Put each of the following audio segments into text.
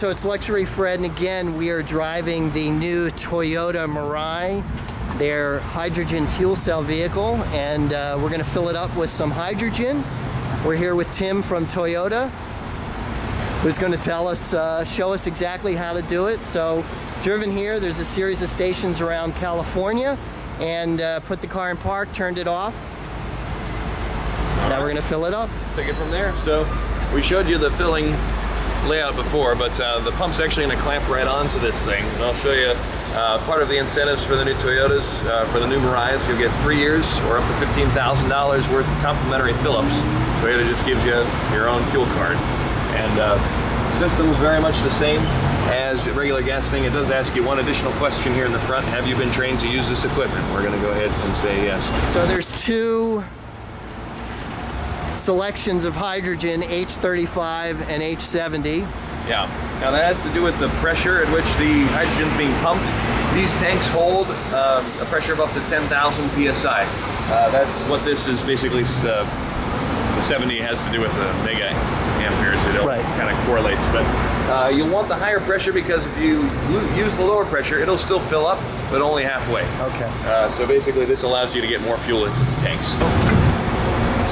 so it's Luxury Fred, and again, we are driving the new Toyota Mirai, their hydrogen fuel cell vehicle, and we're going to fill it up with some hydrogen. We're here with Tim from Toyota, who's going to tell us, show us exactly how to do it. So, driven here, there's a series of stations around California, and put the car in park, turned it off. Now we're going to fill it up. Take it from there. So, we showed you the filling layout before, but the pump's actually going to clamp right onto this thing, and I'll show you part of the incentives for the new Toyotas, for the new Mirais. You'll get 3 years or up to $15,000 worth of complimentary fill-ups. Toyota just gives you your own fuel card, and system's very much the same as a regular gas thing. It does ask you one additional question here in the front: have you been trained to use this equipment? We're going to go ahead and say yes. So there's two selections of hydrogen, H35 and H70. Yeah. Now that has to do with the pressure at which the hydrogen's being pumped. These tanks hold a pressure of up to 10,000 psi. That's what this is basically. The 70 has to do with the mega amperes. It kind of correlates, but you'll want the higher pressure because if you use the lower pressure, it'll still fill up, but only halfway. Okay. So basically, this allows you to get more fuel into the tanks.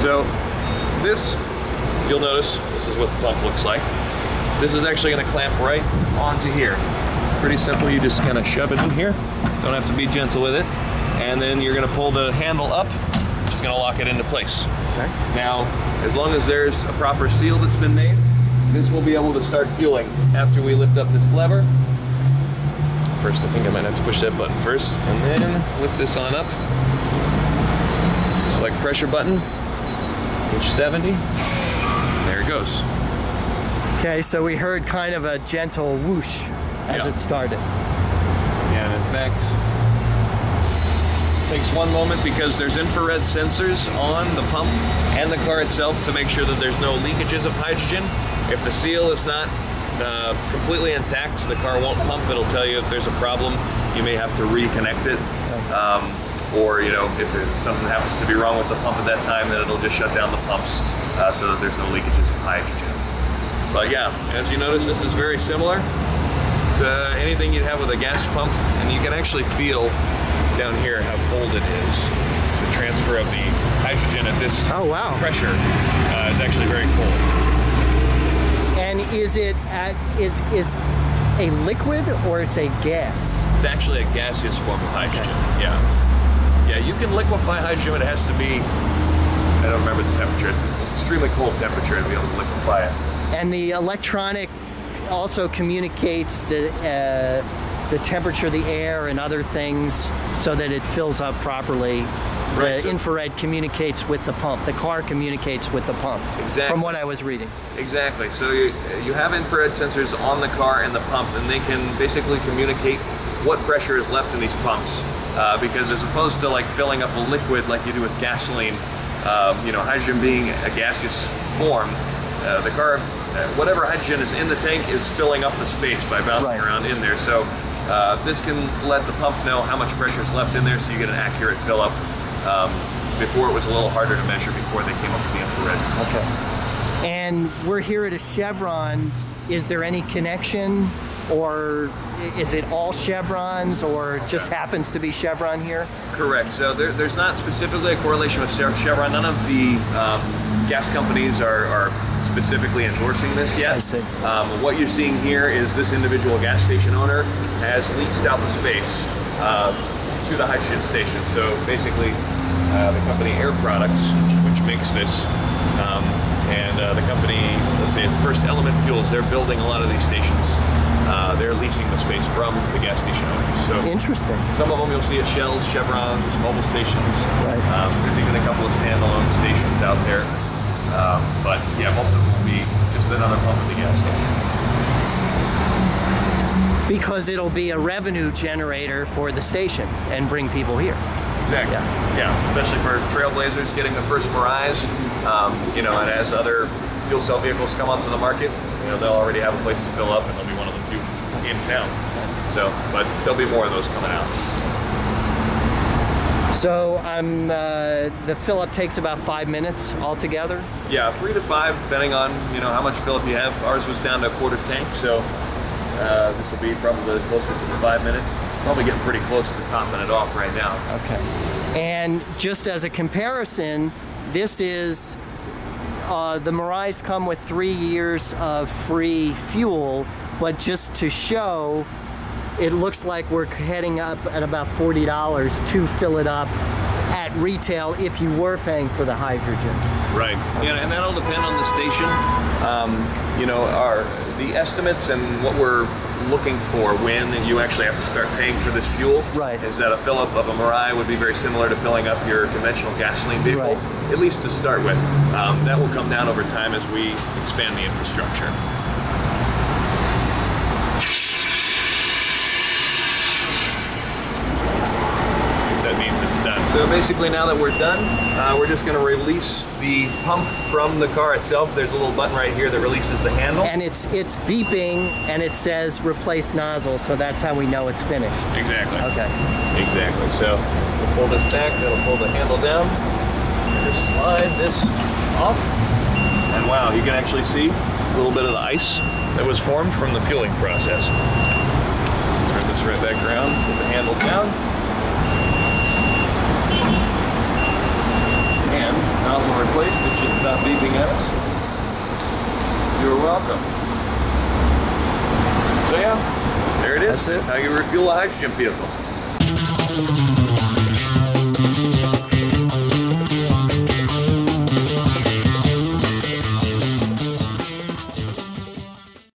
So this, you'll notice, this is what the pump looks like. This is actually going to clamp right onto here. Pretty simple. You just kind of shove it in here. Don't have to be gentle with it, and then you're going to pull the handle up, which is going to lock it into place. Okay. Now, as long as there's a proper seal that's been made, this will be able to start fueling after we lift up this lever. First, I think I might have to push that button first, and then lift this on up. Select pressure button, H70. There it goes. Okay, so we heard kind of a gentle whoosh as it started. Yeah, and in fact, it takes one moment because there's infrared sensors on the pump and the car itself to make sure that there's no leakages of hydrogen. If the seal is not completely intact, the car won't pump. It'll tell you if there's a problem. You may have to reconnect it. Or, you know, if something happens to be wrong with the pump at that time, then it'll just shut down the pumps so that there's no leakages of hydrogen. But yeah, as you notice, this is very similar to anything you'd have with a gas pump, and you can actually feel down here how cold it is. The transfer of the hydrogen at this pressure is actually very cold. And is it it's a liquid or it's a gas? It's actually a gaseous form of hydrogen. Okay. Yeah, you can liquefy hydrogen, but it has to be, I don't remember the temperature. It's an extremely cold temperature to be able to liquefy it. And the electronic also communicates the temperature of the air and other things so that it fills up properly. Right. The infrared communicates with the pump. The car communicates with the pump. Exactly. From what I was reading. Exactly. So you have infrared sensors on the car and the pump, and they can basically communicate what pressure is left in these pumps. Because as opposed to like filling up a liquid like you do with gasoline, you know, hydrogen being a gaseous form, the car, whatever hydrogen is in the tank is filling up the space by bouncing around in there. So this can let the pump know how much pressure is left in there, so you get an accurate fill up. Before it was a little harder to measure before they came up with the infrareds. Okay. And we're here at a Chevron. Is there any connection, or is it all Chevrons, or just happens to be Chevron here? Correct. So there's not specifically a correlation with Chevron. None of the gas companies are specifically endorsing this yet. I see. What you're seeing here is this individual gas station owner has leased out the space to the hydrogen station. So basically, the company Air Products, which makes this, and the company, let's say First Element Fuels, they're building a lot of these stations. They're leasing the space from the gas station owners. So interesting. Some of them you'll see at Shells, Chevrons, mobile stations. Right. There's even a couple of standalone stations out there. But yeah, most of them will be just another pump at the gas station. Because it'll be a revenue generator for the station and bring people here. Exactly. Yeah. Especially for trailblazers getting the first Mirais, you know, and as other fuel cell vehicles come onto the market, you know, they'll already have a place to fill up, and they'll be one of the few in town. So, but there'll be more of those coming out. So the fill up takes about 5 minutes altogether? Yeah, 3 to 5, depending on, you know, how much fill up you have. Ours was down to a quarter tank, so This will be probably closer to the 5 minute. Probably getting pretty close to topping it off right now. Okay. And just as a comparison, this is, the Mirais come with 3 years of free fuel, but just to show, it looks like we're heading up at about $40 to fill it up at retail if you were paying for the hydrogen. Right. Yeah, and that'll depend on the station. You know, the estimates and what we're looking for when you actually have to start paying for this fuel, right, is that a fill-up of a Mirai would be very similar to filling up your conventional gasoline vehicle, right, at least to start with. That will come down over time as we expand the infrastructure. That means it's done. So basically now that we're done, we're just going to release the pump from the car itself. There's a little button right here that releases the handle. And it's beeping and it says replace nozzle, so that's how we know it's finished. Exactly. Okay. Exactly. So we'll pull this back, that'll pull the handle down, and just slide this off. And wow, you can actually see a little bit of the ice that was formed from the fueling process. Turn this right back around, put the handle down. And nozzle replaced, it should stop beeping at us. You're welcome. So yeah, there it is. That's it. That's how you refuel a hydrogen vehicle.